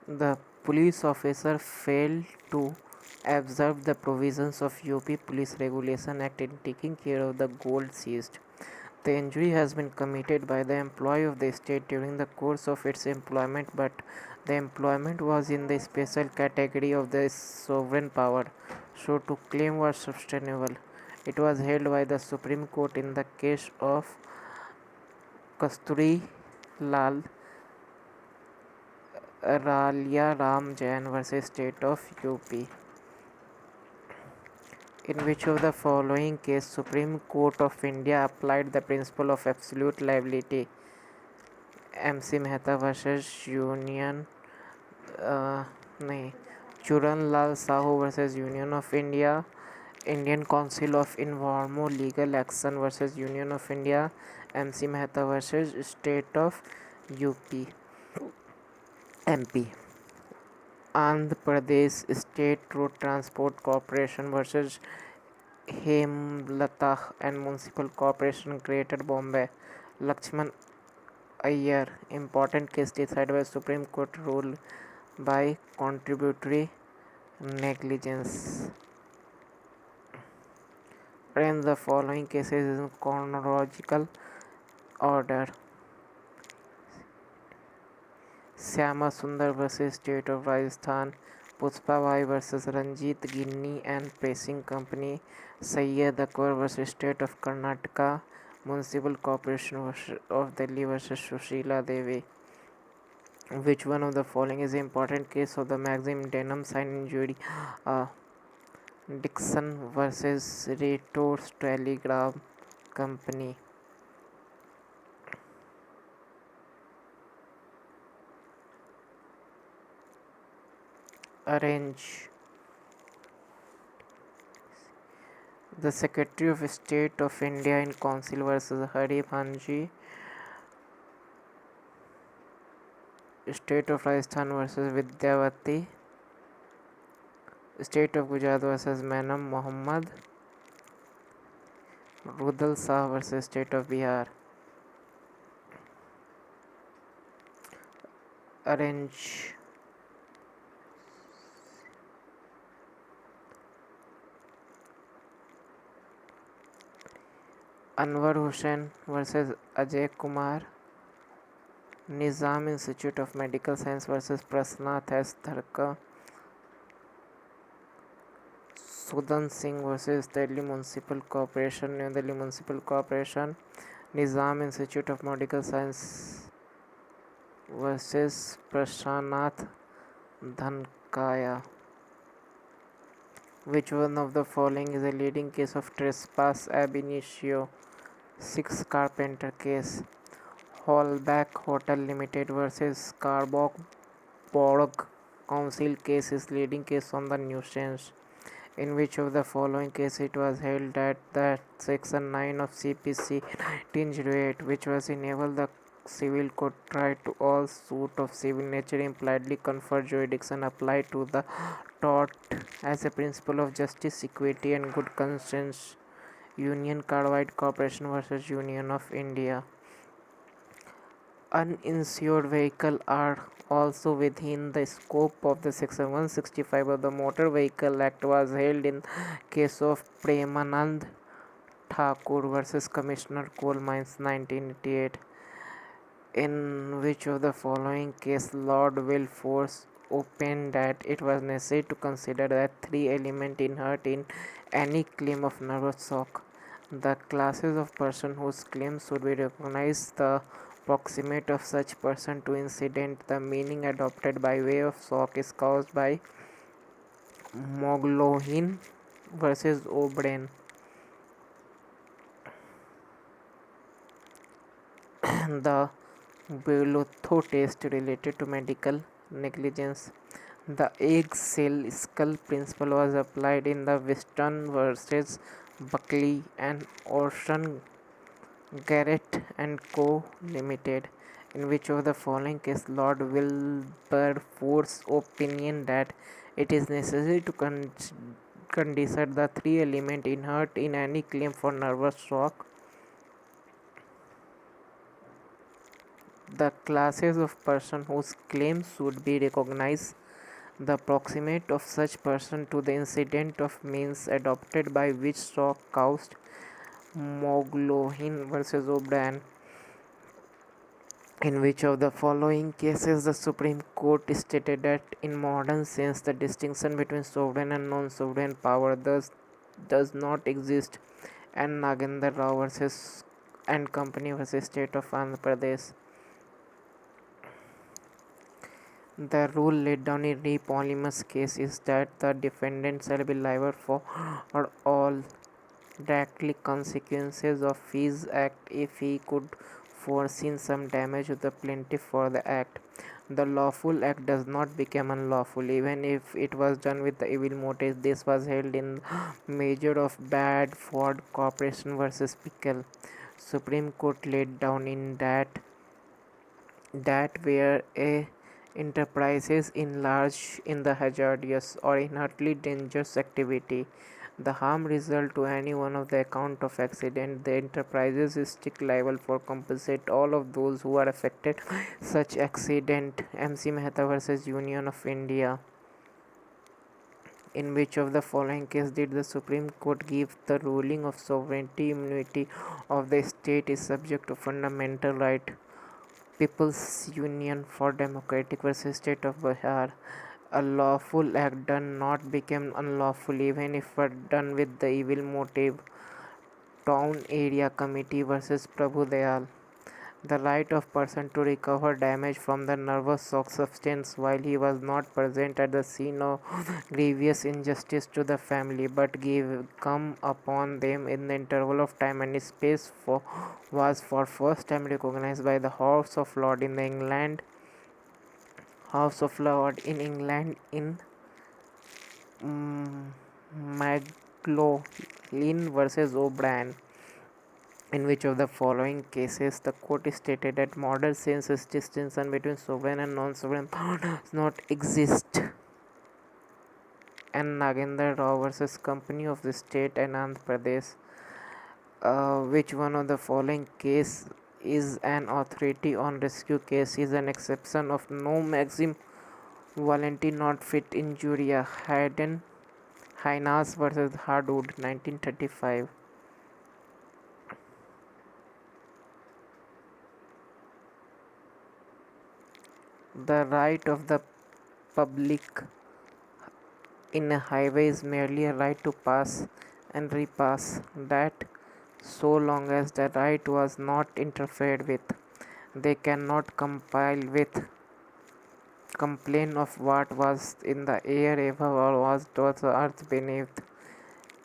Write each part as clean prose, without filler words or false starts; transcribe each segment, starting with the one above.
The police officer failed to observe the provisions of UP Police Regulation Act in taking care of the gold seized. The injury has been committed by the employee of the state during the course of its employment, but the employment was in the special category of the sovereign power, so to claim was sustainable. It was held by the Supreme Court in the case of Kasturi Lal Ralia Ram Jain versus State of UP. In which of the following case Supreme Court of India applied the principle of absolute liability? MC Mehta versus Union नहीं Churan Lal Sahu versus union of India, Indian council of environmental legal action versus union of India, MC Mehta versus state of UP MP, Andhra Pradesh state road transport corporation versus Hemlata and municipal corporation greater Bombay, Lakshman Iyer, important case decided by Supreme Court rule by contributory negligence. Arrange the following cases in chronological order. Syama Sundar versus State of Rajasthan, Pushpa Bhai versus Ranjit Ginni and Pressing Company, Sayyid Akbar versus State of Karnataka, Municipal Corporation of Delhi versus Sushila Devi. Which one of the following is the important case of the Maxim Denim sign injury? Dixon versus Reuters Telegram Company. Arrange. The Secretary of State of India in Council versus Hari Bhanji. State of Rajasthan versus Vidyavati. State of Gujarat versus Manam Mohammad. Rudal Shah versus State of Bihar. Arrange. Anwar Hussain versus Ajay Kumar. Nizam Institute of Medical Science versus Prasnath S. Tharka. Sudan Singh versus Delhi Municipal Corporation, New Delhi Municipal Corporation. Nizam Institute of Medical Science versus Prasanath Dhankaya. Which one of the following is a leading case of trespass ab initio? 6 Carpenter case. Hallback Hotel Limited versus Scarborough Borough Council case is leading case on the nuisance. In which of the following case it was held that the section 9 of CPC 1908, which was enable the civil court right to all suit of civil nature, impliedly confer jurisdiction applied to the tort as a principle of justice, equity and good conscience. Union Carbide Corporation versus Union of India. Uninsured vehicles are also within the scope of the section 165 of the Motor Vehicle Act was held in case of Premanand Thakur versus Commissioner Coal Mines 1988. In which of the following case Lord Wilberforce opined that it was necessary to consider that 3 elements inherent in any claim of nervous shock. The classes of person whose claims should be recognized, the proximate of such person to incident, the meaning adopted by way of shock is caused by Moglohin versus O'Brien. The Belotho test related to medical negligence. The egg cell skull principle was applied in the Weston versus Buckley and Orson Garrett and Co. Limited. In which of the following case Lord Wilberforce's opinion that it is necessary to consider the 3 elements inherent in any claim for nervous shock? The classes of person whose claims should be recognized. The proximate of such person to the incident of means adopted by which saw caused McLaughlin versus O'Brien. In which of the following cases the Supreme Court stated that in modern sense the distinction between sovereign and non-sovereign power thus does not exist, and Nagendra Rao versus and Company versus State of Andhra Pradesh. The rule laid down in Re Polymus case is that the defendant shall be liable for all directly consequences of his act if he could foresee some damage to the plaintiff for the act. The lawful act does not become unlawful even if it was done with the evil motive. This was held in Measure of Bradford Corporation versus Pickle. Supreme Court laid down in that where a enterprises enlarge in the hazardous or inherently dangerous activity, the harm result to any one of the account of accident, the enterprises is strict liable for compensate all of those who are affected by such accident. MC Mehta versus Union of India. In which of the following case did the Supreme Court give the ruling of sovereignty immunity of the state is subject to fundamental right? People's Union for Democratic versus State of Bihar. A lawful act done not become unlawful even if done with the evil motive. Town Area Committee versus Prabhu Dayal. The right of person to recover damage from the nervous shock substance while he was not present at the scene of grievous injustice to the family, but gave come upon them in the interval of time and space was for first time recognized by the House of Lords in England in McLaughlin versus O'Brien. In which of the following cases the court stated that modern sense distinction between sovereign and non-sovereign power does not exist, and Nagendra Rao versus Company of the State and Andhra Pradesh. Which one of the following case is an authority on rescue case is an exception of no maxim volenti not fit injuria? Hainas versus Hardwood 1935. The right of the public in a highway is merely a right to pass and repass, that so long as the right was not interfered with, they cannot complain of what was in the air above or was towards the earth beneath.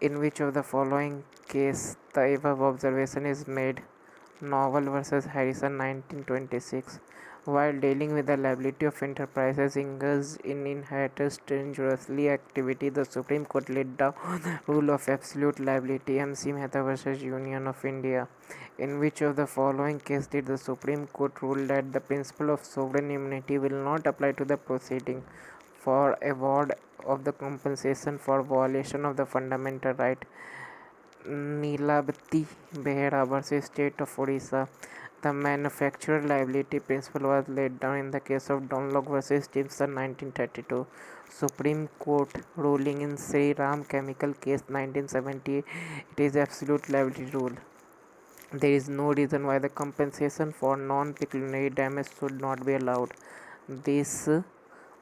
In which of the following case the above observation is made? Novel versus Harrison 1926. While dealing with the liability of enterprises engaged in inheritance dangerously activity, the Supreme Court laid down the rule of absolute liability. MC Mehta versus Union of India. In which of the following case did the Supreme Court rule that the principle of sovereign immunity will not apply to the proceeding for award of the compensation for violation of the fundamental right? Neelabati Behera versus State of Odisha. The manufacturer liability principle was laid down in the case of Dunlop versus Stimson 1932. Supreme Court ruling in Sri Ram Chemical case 1978. It is absolute liability rule. There is no reason why the compensation for non-pecuniary damage should not be allowed. This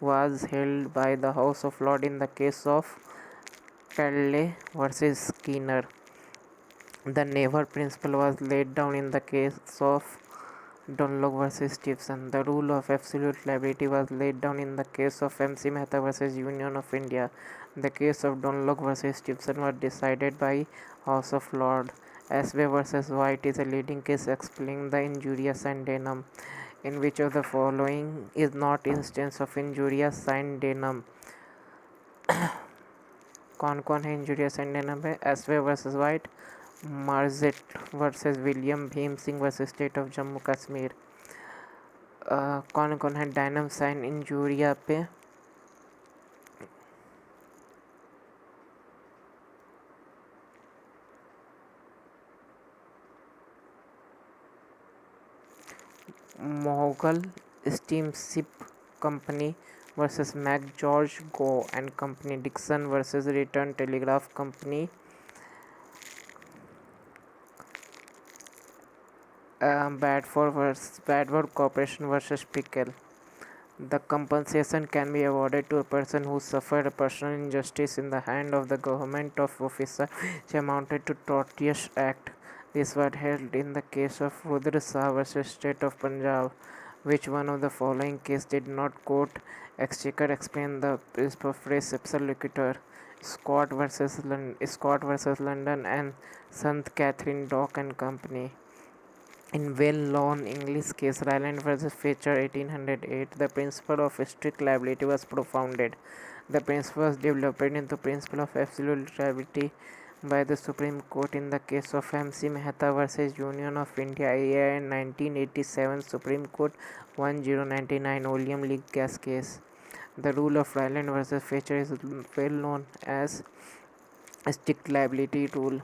was held by the House of Lords in the case of Pelle versus Skinner. The Never principle was laid down in the case of Dunlop versus Stevenson. The rule of absolute liability was laid down in the case of MC Mehta versus Union of India. The case of Dunlop versus Stevenson was decided by House of Lords. Asway versus White is a leading case explaining the injurious indemnum. In which of the following is not instance of injurious indemnum? कौन कौन है इंजूरियस इंडियन पे? Ashby versus White, Marzetti versus William Bhim Singh versus state of Jammu Kashmir. कौन कौन है डायनम साइन इंजूरिया पे? Mohawk Steamship Company versus McGeorge Go and Company, Dixon versus Return Telegraph Company, Bradford Corporation versus Pickle. The compensation can be awarded to a person who suffered a personal injustice in the hand of the government of officer which amounted to tortious act. This was held in the case of Rudra Shah versus State of Punjab. Which one of the following case did not quote Exchequer explain the principle of res ipsa loquitur? Scott versus London and St. Catherine Dock and Company. In well-known English case Ryland versus Fletcher 1808, the principle of strict liability was propounded. The principle was developed into principle of absolute liability by the Supreme Court in the case of M.C. Mehta versus Union of India in 1987 Supreme Court 1099 Oleum League gas case. The rule of Ryland versus Fletcher is well known as strict liability rule.